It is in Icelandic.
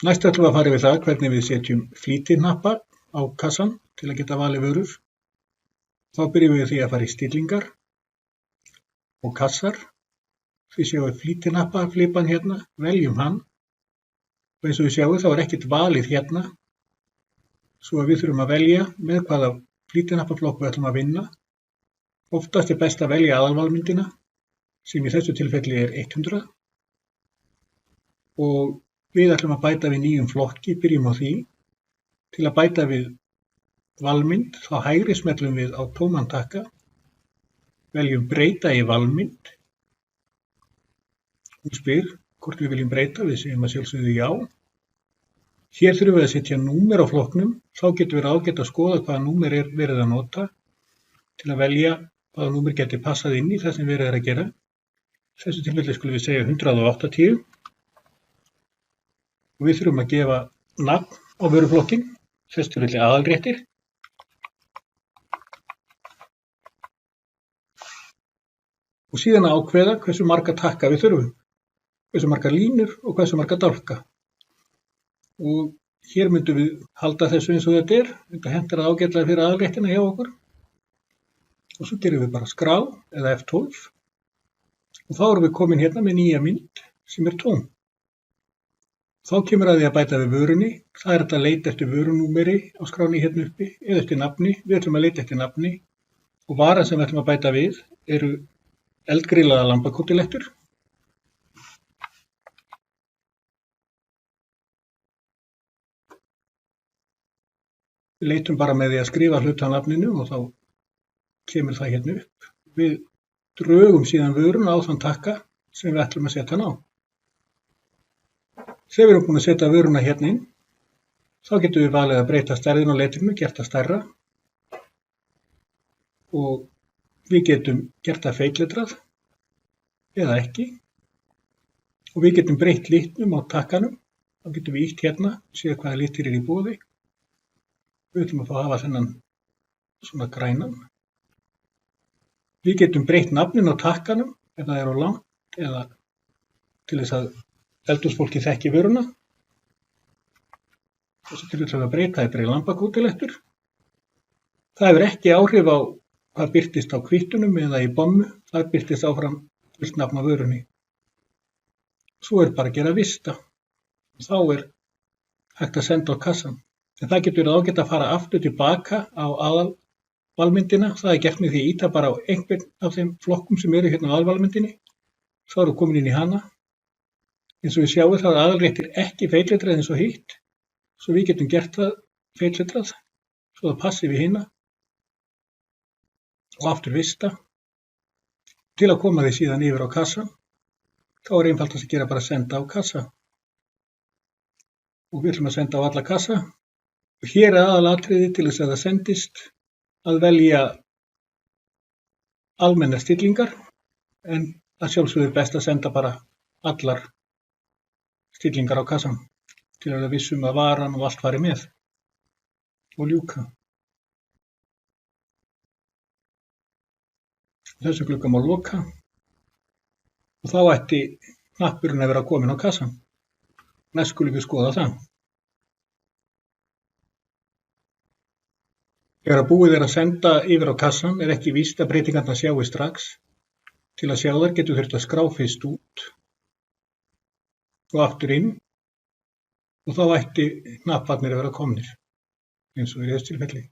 Næst ætlum við að fara yfir það hvernig við setjum flýtihnappa á kassan til að geta valið vörur. Þá byrjum við því að fara í stillingar og kassar. Við sjáum flýtihnappa flipan hérna, veljum hann. Og eins og við sjáum þá er ekkert valið hérna. Svo að við þurfum að velja með hvaða flýtinhappaflokk við ætlum að vinna. Oftast er best að velja aðalvalmyndina sem í þessu tilfelli er 100. Og við ætlum að bæta við nýjum flokki, byrjum á því. Til að bæta við valmynd, þá hægri smellum við á tóman takka. Veljum breyta í valmynd. Hún spyr hvort við viljum breyta, við segjum að sjálfsögðu já. Hér þurfum við að setja númer á flokknum, þá getum við ágætt að skoða hvaða númer er verið að nota til að velja hvaða númer geti passað inn í það sem verið er að gera. Þessu tilfelli skulum við segja 180. Og við þurfum að gefa nafn á vöruflokkin, þessu tilfelli aðalréttir. Og síðan að ákveða hversu marga takka við þurfum, hversu marga línur og hversu marga dálka. Og hér myndum við halda þessu eins og þetta er, þetta hentar ágætlega fyrir aðalréttina hjá okkur. Og svo gerum við bara skrá eða F12 og þá erum við komin hérna með nýja mynd sem er tóm. Þá kemur að því að bæta við vörunni, það er að leita eftir vörunúmeri á skránni hérna uppi eða eftir nafni, við ætlum að leita eftir nafni og varan sem við ætlum að bæta við eru eldgrillaða lambakótilettur. Við leitum bara með því að skrifa hluta á nafninu og þá kemur það hérna upp. Við drögum síðan vöruna á þann takka sem við ætlum að setja hann á. Þegar við erum búin að setja vöruna hérna inn, þá getum við valið að breyta stærðin á letrinu, gert það stærra. Og við getum gert það feitletrað eða ekki. Og við getum breytt litnum á takkanum, þá getum við ítt hérna, séð hvaða litir er í boði. Við ætlum að fá að hafa þennan svona grænan. Við getum breytt nafnin á takkanum ef það er á langt eða til þess að eldhúsfólki þekki vöruna. Þessu tilfelli að breyta er bara lambakótilettur. Það hefur ekki áhrif á hvað birtist á kvittunum eða í bommu. Það birtist áfram fullt nafn á vörunni. Svo er bara að gera vista. Þá er hægt að senda á kassan. En það getur ágætt að fara aftur tilbaka á aðalvalmyndina. Það er gert með því að íta bara á einhvern af þeim flokkum sem eru hérna á aðalvalmyndinni. Þá erum við komin inn í hana. Eins og við sjáum þá er aðalréttir ekki feitletrað eins og hitt, svo við getum gert það feitletrað, svo það passi við hina og aftur vista. Til að koma því síðan yfir á kassa, þá er einfaldast að gera bara senda á kassa. Og við ætlum að senda á alla kassa. Og hér er aðalatriði til þess að það sendist að velja almennar stillingar, en að sjálfsögðu er best að senda bara allar stillingar á kassan til að vera vissum að varan og allt fari með og ljúka. Þessu glugga má loka og þá ætti hnappurinn að vera kominn á kassan. Næst skulum við skoða það. Þegar búið er að senda yfir á kassan er ekki víst að breytingarnar sjáist strax. Til að sjá þær getur þurft að skrá fyrst út og aftur inn og þá ætti hnapparnir að vera komnir eins og í þessu tilfelli.